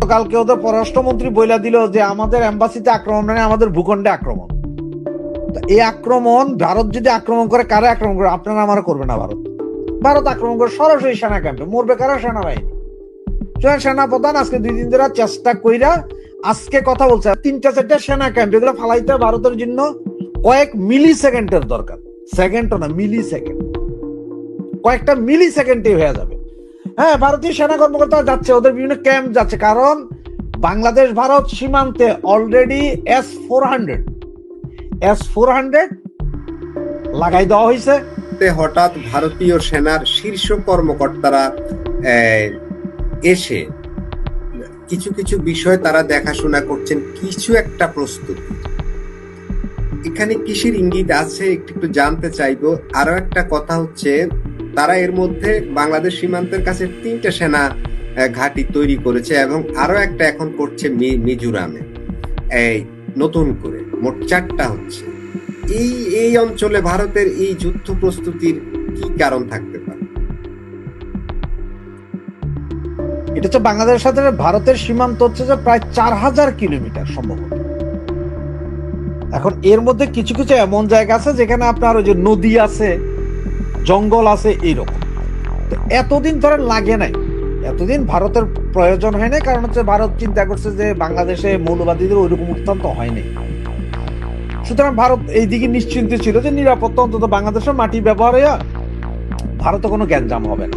গতকালকে ওদের পররাষ্ট্রমন্ত্রী বইলা দিল যে আমাদের এম্বাসিতে আক্রমণ মানে আমাদের ভূখণ্ডে আক্রমণ। এই আক্রমণ ভারত যদি আক্রমণ করে, কারা আক্রমণ করে? আপনারা আমার করবে না। ভারত আক্রমণ করে সরাসরি সেনা ক্যাম্পে, মরবে কারা? সেনাবাহিনী। সেনা প্রধান আজকে 2 দিন ধরে চেষ্টা কইরা আজকে কথা বলছে 3-4টা সেনা ক্যাম্প, এগুলো ফালাইতে ভারতের জন্য কয়েক মিলি সেকেন্ডের দরকার। সেকেন্ডও না, মিলি সেকেন্ড, কয়েকটা মিলি সেকেন্ডে হয়ে যাবে। হ্যাঁ, ভারতীয় সেনা কর্মকর্তা যাচ্ছে, ওদের বিভিন্ন ক্যাম্প যাচ্ছে, কারণ বাংলাদেশ ভারত সীমান্তে অলরেডি S-400 লাগাই দেওয়া হয়েছে। হঠাৎ ভারতীয় সেনার শীর্ষ কর্মকর্তারা এসে কিছু কিছু বিষয় তারা দেখাশোনা করছেন, কিছু একটা প্রস্তুতি। এখানে কিসের ইঙ্গিত আছে একটু জানতে চাইবো। আরো একটা কথা হচ্ছে, তারা এর মধ্যে বাংলাদেশ সীমান্তের কাছে 3টা সেনা ঘাঁটি তৈরি করেছে এবং আরো একটা এখন করছে মিজোরামে, এই নতুন করে মোট 4টা হচ্ছে। এই অঞ্চলে ভারতের এই যুদ্ধ প্রস্তুতির কি কারণ থাকতে পারে? এটা হচ্ছে বাংলাদেশের সাথে ভারতের সীমান্ত হচ্ছে যে প্রায় 4000 কিলোমিটার সম্ভবত। এখন এর মধ্যে কিছু কিছু এমন জায়গা আছে যেখানে আপনার ওই যে নদী আছে, জঙ্গল আছে, এইরকম। এতদিন ধরে লাগে নাই, এতদিন ভারতের প্রয়োজন হয় নাই, কারণ হচ্ছে ভারত চিন্তা করছে যে বাংলাদেশে মৌলবাদীদের ওইরকম উত্থান তো হয়নি। সুতরাং ভারত এই দিকে নিশ্চিন্ত ছিল যে নিরাপত্তা অন্তত বাংলাদেশের মাটি ব্যবহারে ভারতে কোনো গ্যাঞ্জাম হবে না,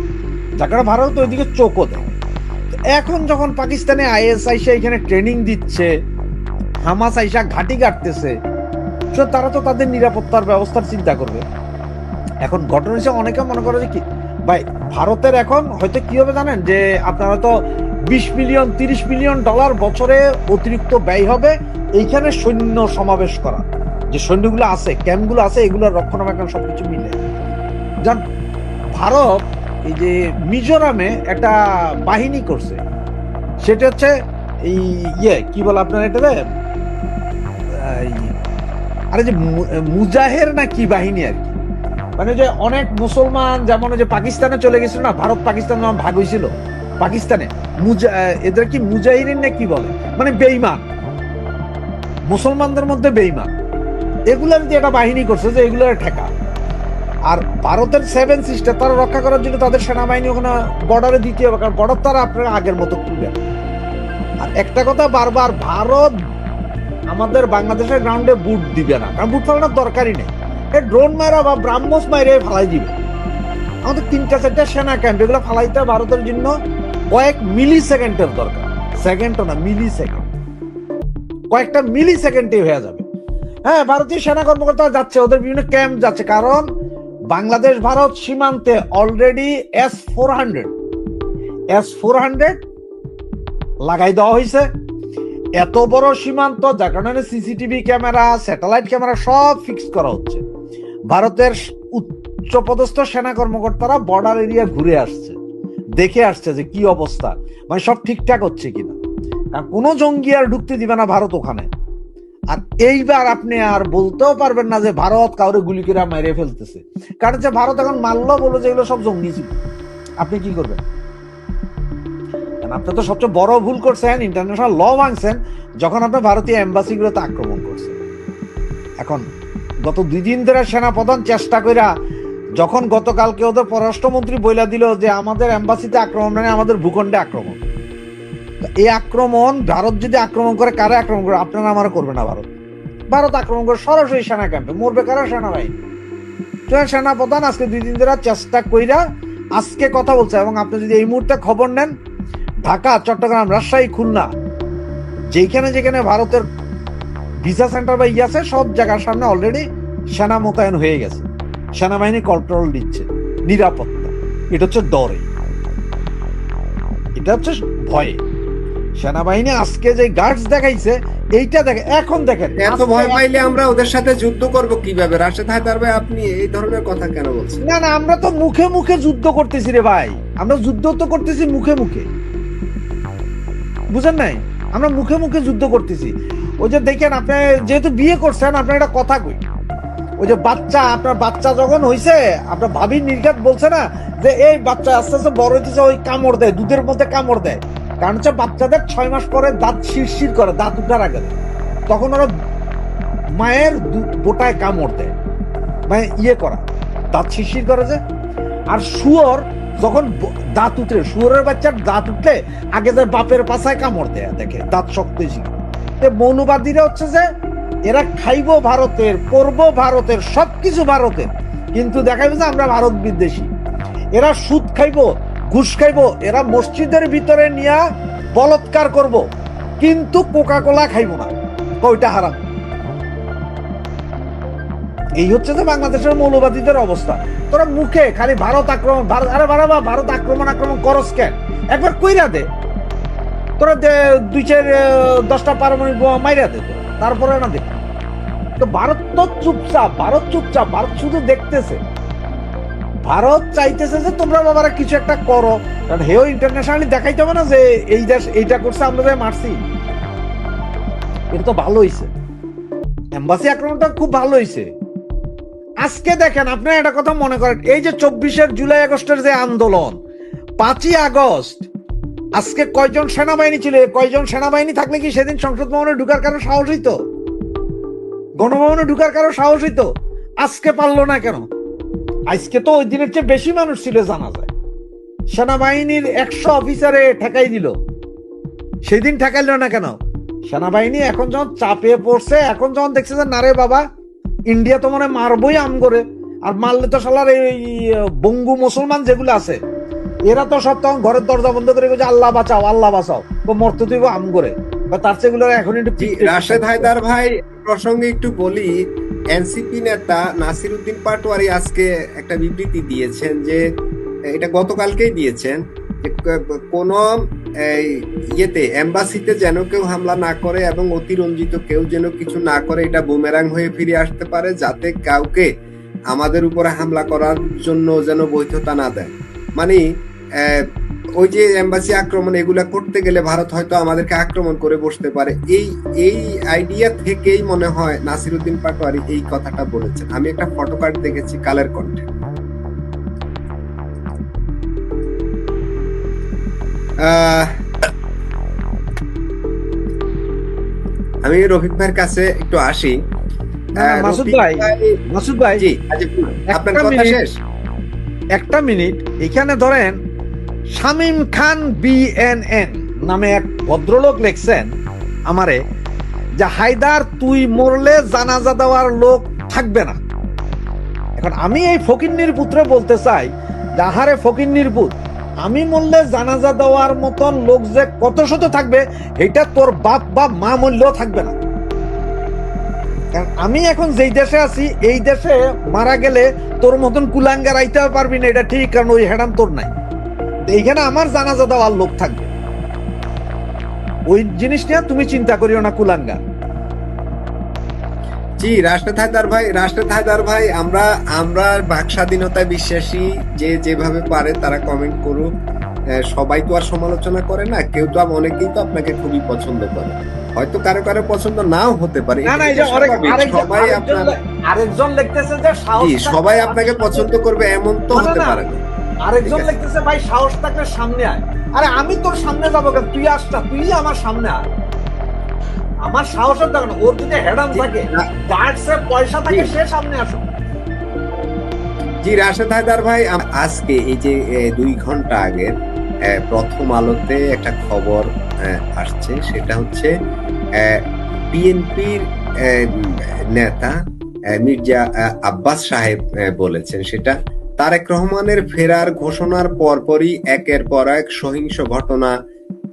যার কারণে ভারত ওইদিকে চোখও দেয়। এখন যখন পাকিস্তানে IS আইসা এখানে ট্রেনিং দিচ্ছে, হামাস আইসা ঘাঁটি কাটতেছে, তারা তো তাদের নিরাপত্তার ব্যবস্থার চিন্তা করবে। এখন ঘটনা হিসেবে অনেকে মনে করে যে কি ভাই, ভারতের এখন হয়তো কি হবে জানেন, যে আপনার হয়তো 20 মিলিয়ন 30 মিলিয়ন ডলার বছরে অতিরিক্ত ব্যয় হবে এইখানে সৈন্য সমাবেশ করা, যে সৈন্যগুলো আছে, ক্যাম্পগুলো আছে, এগুলোর রক্ষণাবেক্ষণ সবকিছু মিলে। যান, ভারত এই যে মিজোরামে একটা বাহিনী করছে, সেটা হচ্ছে এই কি বলে আপনার এটাতে, আরে যে মুজাহের না কি বাহিনী আর কি, মানে যে অনেক মুসলমান যেমন যে পাকিস্তানে চলে গেছিল না, ভারত পাকিস্তান যখন ভাগ হয়েছিল পাকিস্তানে, এদের কি মুজাহিরিন না কি বলে, মানে বেঈমান, মুসলমানদের মধ্যে বেঈমান, এগুলার যে একটা বাহিনী করছে যে এগুলার ঠেকা। আর ভারতের 7 সিস্টার তারা রক্ষা করার জন্য তাদের সেনাবাহিনী ওখানে বর্ডারে দিতে হবে, কারণ বর্ডার তারা আপনারা আগের মতো খুলবে। আর একটা কথা বারবার, ভারত আমাদের বাংলাদেশের গ্রাউন্ডে বুট দিবে না, কারণ বুট ফেলানোর দরকারই নেই, ড্রোন মারা বা ব্রাহ্মস মাইরে ফালাই দিবে। আমাদের 3-4টা সেনা ক্যাম্প, এগুলো ফালাইতে ভারতের জন্য কয়েক মিলি সেকেন্ডের দরকার। সেকেন্ডও না, মিলি সেকেন্ড, কয়েকটা মিলি সেকেন্ডে হয়ে যাবে। হ্যাঁ, ভারতীয় সেনা কর্মকর্তা যাচ্ছে, ওদের বিভিন্ন ক্যাম্প যাচ্ছে, কারণ বাংলাদেশ ভারত সীমান্তে অলরেডি S-400 লাগাই দেওয়া হয়েছে। এত বড় সীমান্ত, যার কারণে CCTV ক্যামেরা, স্যাটেলাইট ক্যামেরা সব ফিক্স করা হচ্ছে। ভারতের উচ্চপদস্থ সেনা কর্মকর্তারা বর্ডার এরিয়া ঘুরে আসছে, দেখে আসছে যে কি অবস্থা, মানে সব ঠিকঠাক হচ্ছে কিনা। কোনো জঙ্গি আর ঢুকতে দিবে না ভারত ওখানে। আর এইবার আপনি আর বলতেও পারবেন না যে ভারত কাউরে গুলি করে মেরে ফেলতেছে, কারণ যে ভারত এখন মানলো বললো যে এগুলো সব জঙ্গি ছিল। আপনি কি করবেন? আপনি তো সবচেয়ে বড় ভুল করছেন, ইন্টারন্যাশনাল ল ভাঙছেন যখন আপনি ভারতীয় এম্বাসিগুলোতে আক্রমণ করছেন। এখন গত 2 দিন ধরে সেনা প্রধান চেষ্টা কইরা, যখন গতকালকে ওদের পররাষ্ট্রমন্ত্রী বইলা দিল যে আমাদের এম্বাসিতে আক্রমণ মানে আমাদের ভূখণ্ডে আক্রমণ। এই আক্রমণ ভারত যদি আক্রমণ করে, কারা আক্রমণ করে? আপনারা আমার করবে না। ভারত আক্রমণ করে সরাসরি সেনা ক্যাম্পে, মরবে কারা? সেনাবাহিনী। সেনা প্রধান আজকে 2 দিন ধরে চেষ্টা কইরা আজকে কথা বলছে। এবং আপনি যদি এই মুহূর্তে খবর নেন, ঢাকা, চট্টগ্রাম, রাজশাহী, খুলনা, যেখানে যেখানে ভারতের ভিসা সেন্টার বা আছে, সব জায়গার সামনে অলরেডি সেনা মোতায়েন হয়ে গেছে, সেনাবাহিনী কন্ট্রোল দিচ্ছে, নিরাপত্তা। এটা হচ্ছে ডরে, এটা হচ্ছে ভয়ে। সেনাবাহিনী আজকে যে গার্ডস দেখাইছে, এইটা দেখে এখন দেখেন, এত ভয় পাইলে আমরা ওদের সাথে যুদ্ধ করব কিভাবে? রাশেদ হায়দার ভাই, আপনি এই ধরনের কথা কেন বলছেন? না না, আমরা তো মুখে মুখে যুদ্ধ করতেছি রে ভাই, আমরা যুদ্ধ তো করতেছি মুখে মুখে, বুঝেন নাই? আমরা মুখে মুখে যুদ্ধ করতেছি। ওই যে দেখেন, আপনি যেহেতু বিয়ে করছেন, আপনার একটা কথা কই, ওই যে বাচ্চা, আপনার বাচ্চা যখন হইছে, আপনার ভাবি নির্ঘাত বলছে না যে এই বাচ্চা আস্তে আস্তে বড় হইতেছে, ওই কামড় দেয়, দুধের মধ্যে কামড় দেয়, কারণ হচ্ছে বাচ্চাদের 6 মাস পরে দাঁত শিরশির করে, দাঁত উঠার আগে তখন ওরা মায়ের বোটায় কামড় দেয়, মানে ইয়ে করা, দাঁত শিরশির করে যে। আর শুয়োর যখন দাঁত উঠে, শুয়োরের বাচ্চার দাঁত উঠলে আগে যে বাপের পাছায় কামড় দেয়, দেখে দাঁত শক্ত ছিল। মৌলবাদীরা হচ্ছে যে এরা খাইবো ভারতের, করবো ভারতের, সবকিছু ভারতের, কিন্তু দেখাইবে যে আমরা ভারত বিদ্বেষী। এরা সুদ খাইবো, ঘুষ খাইবো, এরা মসজিদের ভিতরে নিয়ে বলৎকার করব, কিন্তু কোকা কোলা খাইবো না, ওইটা হারাম। এই হচ্ছে যে বাংলাদেশের মৌলবাদীদের অবস্থা। তোরা মুখে খালি ভারত আক্রমণ, ভারত, আরে বাবা ভারত আক্রমণ করস কেন? একবার কইরা দে, তোরা 2-4-10টা পারমাণবিক বোমা মাইরা দে, তারপরে না দেখ। তো ভারত তো চুপচাপ, ভারত চুপচাপ, ভারত শুধু দেখতেছে। ভারত চাইতেছে যে তোমরা বাবারা কিছু একটা করো, কারণ হেও ইন্টারন্যাশনালি দেখাইতে হবে না যে এই দেশ এইটা করছে, আমরা মারছি। এটা তো ভালো হইছে, এম্বাসি আক্রমণটা খুব ভালো হইছে। আজকে দেখেন, আপনারা একটা কথা মনে করেন, এই যে 24 জুলাই আগস্টের যে আন্দোলন, 5ই আগস্ট, আজকে কয়জন সেনাবাহিনী ছিল? কয়জন সেনাবাহিনী থাকলে কি সেদিন সংসদ ভবনে ঢুকার কারো সাহস হইতো? গণভবনে ঢুকার কারো সাহস হইতো? আজকে পারলো না কেন? আজকে তো ওই দিনের চেয়ে বেশি মানুষ ছিল, জানা যায়। সেনাবাহিনীর 100 অফিসারে ঠেকাই দিল, সেদিন ঠেকাইল না কেন? সেনাবাহিনী এখন যখন চাপে পড়ছে, এখন যখন দেখছে যে না রে বাবা, ইন্ডিয়া তো মনে মারবই আম করে, আর মারলে তো শালার এই বঙ্গু মুসলমান যেগুলো আছে, এরা তো সব তখন ঘরের দরজা বন্ধ করে গেছে, আল্লাহ বাঁচাও, আল্লাহ বাঁচাও, তো মরতে তুইব আম করে, বা তার চেয়ে এখন একটু। রাশেদ হায়দার ভাই প্রসঙ্গে একটু বলি, এনসিপি নেতা নাসির উদ্দিন পাটোয়ারি আজকে একটা বিবৃতি দিয়েছেন, যে এটা গতকালকেই দিয়েছেন, কোন ইয়েতে এম্বাসিতে যেন কেউ হামলা না করে এবং অতিরঞ্জিত কেউ যেন কিছু না করে, এটা বুমেরাং হয়ে ফিরে আসতে পারে, যাতে কাউকে আমাদের উপরে হামলা করার জন্য যেন বৈধতা না দেয়। মানে ওই যে এম্বাসি আক্রমণ, এগুলা করতে গেলে ভারত হয়তো আমাদেরকে আক্রমণ করে বসতে পারে, এই আইডিয়া থেকেই মনে হয় নাসির উদ্দিন পাটোয়ারি এই কথাটা বলেছেন। আমি একটা ফটোকার্ড দেখেছি কালের কণ্ঠে। আমি রফিক ভাইয়ের কাছে একটু আসি। মাসুদ ভাই জি, আপনার কথা শেষ? একটা মিনিট। এখানে ধরেন শামীম খান BNN নামে এক ভদ্রলোক লিখছেন আমারে, যে হায়দার তুই মরলে জানাজা দেওয়ার লোক থাকবে না। এখন আমি এই ফকিন্নির পুত্রে বলতে চাই, যাহারে ফকিন্নির পুত্র, আমি মরলে জানাজা দেওয়ার মতন লোক যে কত শত থাকবে, এটা তোর বাপ বা মা মরলেও থাকবে না। কারণ আমি এখন যেই দেশে আছি, এই দেশে মারা গেলে তোর মতন কুলাঙ্গার আইতে পারবি না, এটা ঠিক, কারণ ওই হেডাম তোর নাই। এইখানে আমার জানাজা দেওয়ার লোক থাকবে, ওই জিনিস নিয়ে তুমি চিন্তা করিও না, কুলাঙ্গার। জি, রাশেদ হায়দার ভাই, আমরা বাক স্বাধীনতায় বিশ্বাসী, যে যেভাবে পারে তারা কমেন্ট করুক। সবাই তো আর সমালোচনা করে না, কেউ তো, অনেকেই তো আপনাকে খুবই পছন্দ করে, হয়তো কারো কারো পছন্দ নাও হতে পারে। আরেকজন লিখতেছে যে সবাই আপনাকে পছন্দ করবে এমন তো হতে পারে না। আরেকজন লিখতেছে ভাই সাহস থাকলে সামনে আয়। আরে আমি তোর সামনে যাবো কেন? তুই আসটা, তুই আমার সামনে আয়। আমার সাহসের দরকার না, ওর যদি হেডাম থাকে, গার্ডসের পয়সা থাকে, সে সামনে আসো। জি, রাশেদ হায়দার ভাই, আজকে এই যে 2 ঘন্টা আগে প্রথম আলোতে একটা খবর আসছে, সেটা হচ্ছে বিএনপির নেতা মির্জা আব্বাস সাহেব বলেছেন, সেটা তারেক রহমানের ফেরার ঘোষণার পরপরই একের পর এক সহিংস ঘটনা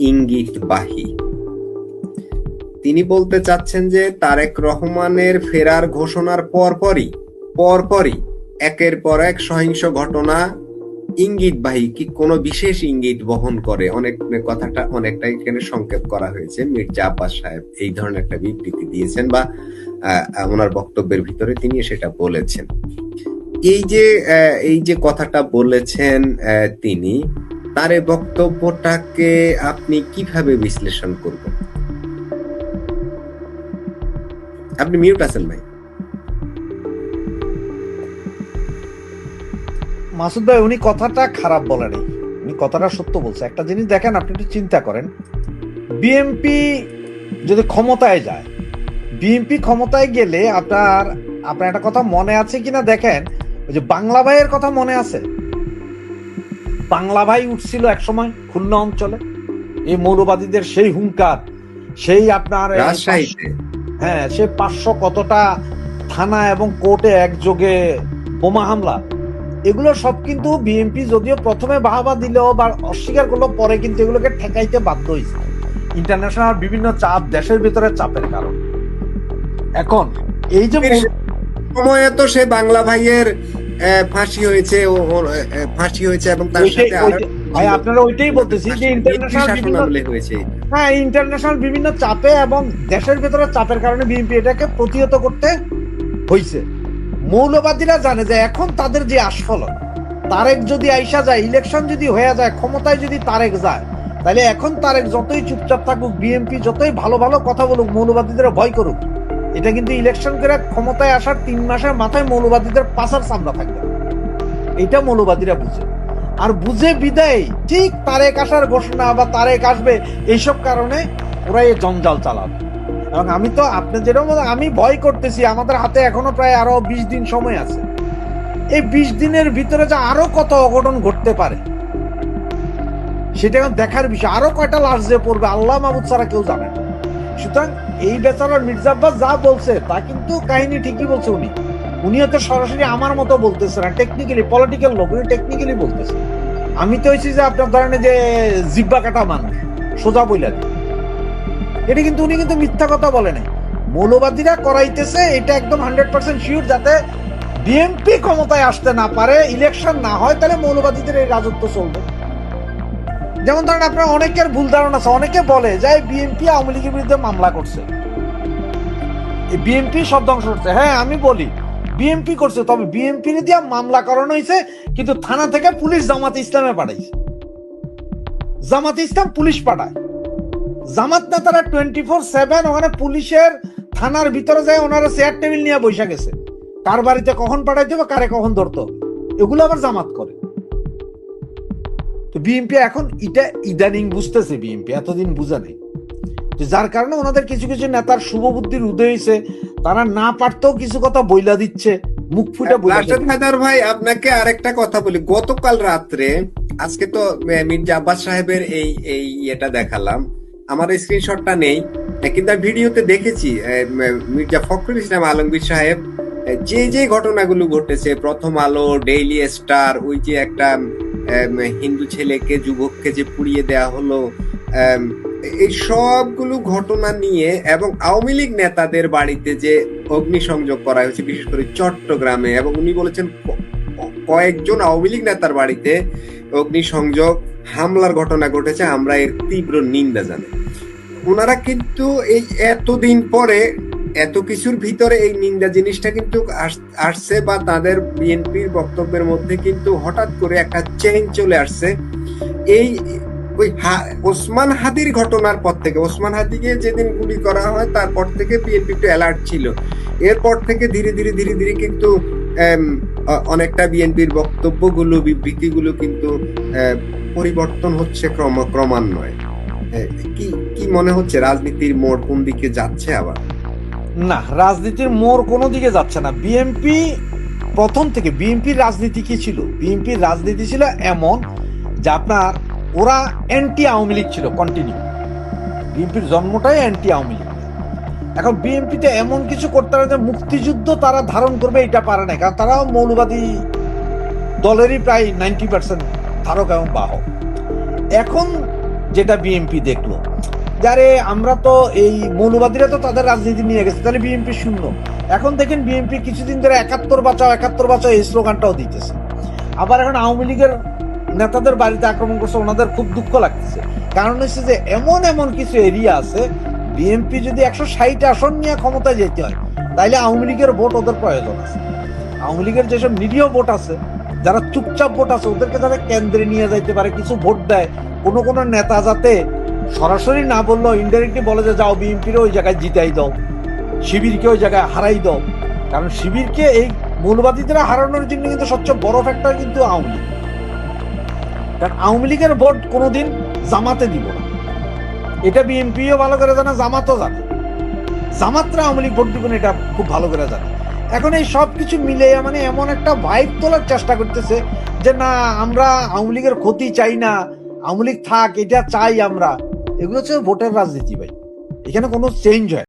ইঙ্গিতবাহী। তিনি বলতে চাচ্ছেন যে তারেক রহমানের ফেরার ঘোষণার পরপরই একের পর এক সহিংস ঘটনা ইঙ্গিতবাহী, কি কোনো বিশেষ ইঙ্গিত বহন করে, কথাটা অনেকটা এখানে সংক্ষেপ করা হয়েছে। মির্জা আব্বাস সাহেব এই ধরনের একটা বিবৃতি দিয়েছেন, বা ওনার বক্তব্যের ভিতরে তিনি সেটা বলেছেন। এই যে কথাটা বলেছেন তিনি, তার এই বক্তব্যটাকে আপনি কিভাবে বিশ্লেষণ করবেন? আপনি মিউট আছেন ভাই। মাসুদ ভাই, উনি কথাটা খারাপ বলেনি, উনি কথাটা সত্য বলছে। একটা জিনিস দেখেন, আপনি একটু চিন্তা করেন, বিএনপি যদি ক্ষমতায় যায়, বিএনপি ক্ষমতায় গেলে আপনার একটা কথা মনে আছে কিনা দেখেন, ওই যে বাংলা ভাইয়ের কথা মনে আছে? বাংলা ভাই উঠছিল এক সময় খুলনা অঞ্চলে, এই মৌলবাদীদের সেই হুঙ্কার, সেই আপনার রাজশাহীতে, হ্যাঁ, সে 500 কতটা থানা এবং কোর্টে একযোগে বোমা হামলা, এগুলো সব কিন্তু বিএনপি যদিও প্রথমে বাহাবা দিলেও বা অস্বীকার করলেও পরে কিন্তু এগুলোকে ঠেকাইতে বাধ্য হয়েছে ইন্টারন্যাশনাল বিভিন্ন চাপ, দেশের ভিতরে চাপের কারণ। এখন এই যে সময়ে তো সে বাংলা ভাইয়ের ফাঁসি হয়েছে, ফাঁসি হয়েছে এবং তার সাথে ভাই আপনারা ওইটাই বলতেছি যে ইন্টারন্যাশনাল বিভিন্ন চাপে এবং দেশের ভিতরে চাপের কারণে বিএনপি এটাকে প্রতিহত করতে হয়েছে। মৌলবাদীরা জানে যে এখন তাদের যে আস্ফলন, তারেক যদি আইসা যায়, ইলেকশন যদি হয়ে যায়, ক্ষমতায় যদি তারেক যায়, তাহলে এখন তারেক যতই চুপচাপ থাকুক, বিএনপি যতই ভালো ভালো কথা বলুক, মৌলবাদীদের ভয় করুক, এটা কিন্তু ইলেকশন করে ক্ষমতায় আসার 3 মাসের মাথায় মৌলবাদীদের পাশার সামনা থাকবে। এটা মৌলবাদীরা বুঝে, আর বুঝে বিদায় ঠিক তারেক আসার ঘোষণা বা তারেক আসবে এইসব কারণে ওরা এই জঞ্জাল চালাবে। এবং আমি তো আপনি যেরকম, আমি ভয় করতেছি, আমাদের হাতে এখনো প্রায় আরো 20 দিন সময় আছে। এই 20 দিনের ভিতরে যে আরো কত অঘটন ঘটতে পারে সেটা এখন দেখার বিষয়। আরো কয়টা লাশ যে পড়বে আল্লাহ মাহবুদ ছাড়া কেউ জানে না। সুতরাং এই বেচারা মির্জা আব্বাস যা বলছে তা কিন্তু কাহিনী ঠিকই বলছে। উনিও তো সরাসরি আমার মতো বলতেছে না, টেকনিক্যালি পলিটিক্যাল লোক, উনি টেকনিক্যালি বলতেছে। আমি তো হয়েছি যে আপনার ধরেন যে জিব্বা কাটা মানুষ, সোজা বইলা দিই, এটা কিন্তু উনি কিন্তু মিথ্যা কথা বলে নাই। মৌলবাদীরা করাইতেছে এটা একদম 100% শিওর, যাতে বিএনপি ক্ষমতায় আসতে না পারে, ইলেকশন না হয়, তাহলে মৌলবাদীদের এই রাজত্ব চলবে। যেমন ধরেন আপনার অনেকের ভুল ধারণা আছে, অনেকে বলে যে বিএনপি আওয়ামী লীগের বিরুদ্ধে মামলা করছে, বিএনপি সব ধ্বংস করছে। হ্যাঁ, আমি বলি বিএনপি করছে, তবে বিএনপি দিয়ে মামলা করানো হয়েছে, কিন্তু থানা থেকে পুলিশ জামাতে ইসলামে পাঠাইছে। জামাতে ইসলাম পুলিশ পাঠায়, জামাত নেতারা 24/7 ওখানে পুলিশের থানার ভিতরে যায়, ওনারা চেয়ার টেবিল নিয়ে বসে গেছে, কার বাড়িতে কখন পাঠাইতে হবে, কারে কখন ধরতে হবে, এগুলো আবার জামাত করে। তো বিএনপি এখন এটা ইদানিং বুঝতেছে, বিএনপি এতদিন বুঝে নেই, যার কারণে ওনাদের কিছু কিছু নেতার শুভ বুদ্ধির উদয় হয়েছে, তারা না পারতেও কিছু কথা বইলা দিচ্ছে, মুখ ফুটে বইলা দিচ্ছে। ভাই আপনাকে আরেকটা কথা বলি, গতকাল রাত্রে, আজকে তো মির্জা আব্বাস সাহেবের এই এটা দেখালাম, আমার স্ক্রিনশটটা নেই, কিন্তু ভিডিওতে দেখেছি মির্জা ফখরুল ইসলাম আলমগীর সাহেব যে ঘটনাগুলো ঘটেছে, প্রথম আলো, ডেইলি স্টার, ওই যে একটা হিন্দু ছেলেকে, যুবককে যে পুড়িয়ে দেয়া হলো, এই সবগুলো ঘটনা নিয়ে, এবং আওয়ামী লীগ নেতাদের বাড়িতে যে অগ্নিসংযোগ করা হয়েছে, বিশেষ করে চট্টগ্রামে, এবং উনি বলেছেন কয়েকজন আওয়ামী লীগ নেতার বাড়িতে অগ্নিসংযোগ হামলার ঘটনা ঘটেছে, আমরা এর তীব্র নিন্দা জানাই। ওনারা কিন্তু এই এতদিন পরে, এত কিছুর ভিতরে এই নিন্দা জিনিসটা কিন্তু আসছে, বা তাদের বিএনপির বক্তব্যের মধ্যে কিন্তু হঠাৎ করে একটা চেঞ্জ চলে আসছে। এই ওই ওসমান হাদির ঘটনার পর থেকে, ওসমান হাদিকে যেদিন গুলি করা হয় তারপর থেকে বিএনপি একটু অ্যালার্ট ছিল। এরপর থেকে ধীরে ধীরে কিন্তু অনেকটা বিএনপির বক্তব্যগুলো, বিবৃতিগুলো কিন্তু পরিবর্তন হচ্ছে ক্রমান্বয়ে। কি মনে হচ্ছে রাজনীতির মোড় কোন দিকে যাচ্ছে? আবার না, রাজনীতির মোড় কোনো দিকে যাচ্ছে না। বিএনপি প্রথম থেকে, বিএনপির রাজনীতি কি ছিল? বিএনপির রাজনীতি ছিল এমন যে আপনার ওরা অ্যান্টি আওয়ামী লীগ ছিল কন্টিনিউ। বিএনপির জন্মটাই অ্যান্টি আওয়ামী লীগ। এখন বিএনপিতে এমন কিছু করতে পারে যে মুক্তিযুদ্ধ তারা ধারণ করবে এটা পারে না, কারণ তারাও মৌলবাদী দলেরই প্রায় 90% ধারক এবং বাহক। এখন যেটা বিএনপি দেখলো, যারে আমরা তো এই মৌলবাদীরা তো তাদের রাজনীতি নিয়ে গেছে, তাহলে বিএনপি শূন্য। এখন দেখেন বিএনপি কিছুদিন ধরে 71 বাঁচাও এই স্লোগানটাও দিতেছে। আবার এখন আওয়ামী লীগের নেতাদের বাড়িতে আক্রমণ করছে, ওনাদের খুব দুঃখ লাগতেছে। কারণ হচ্ছে যে এমন কিছু এরিয়া আছে, বিএনপি যদি 160 আসন নিয়ে ক্ষমতায় যেতে হয়, তাইলে আওয়ামী লীগের ভোট ওদের প্রয়োজন আছে। আওয়ামী লীগের যেসব নিরীহ ভোট আছে, যারা চুপচাপ ভোট আছে, ওদেরকে যাতে কেন্দ্রে নিয়ে যাইতে পারে, কিছু ভোট দেয়। কোনো নেতা যাতে সরাসরি না বললেও ইনডাইরেক্টলি বলে যে যাও বিএনপির ওই জায়গায় জিতাই দাও, শিবিরকে ওই জায়গায় হারাই দাও। কারণ শিবিরকে এই মৌলবাদীদের হারানোর জন্য কিন্তু সবচেয়ে বড় ফ্যাক্টর কিন্তু আওয়ামী লীগ। কারণ আওয়ামী লীগের ভোট কোনোদিন জামাতে দিব না, এটা বিএনপিও ভালো করে জানে, জামাতও জানে। জামাতরা আওয়ামী লীগ ভোট দিব না এটা খুব ভালো করে জানে। এখন এই সব কিছু মিলে মানে এমন একটা ভাইব তোলার চেষ্টা করতেছে যে না আমরা আওয়ামী লীগের ক্ষতি চাই না, আওয়ামী লীগ থাক, এটা চাই আমরা। এগুলো হচ্ছে ভোটের রাজনীতি ভাই, এখানে কোনো চেঞ্জ হয়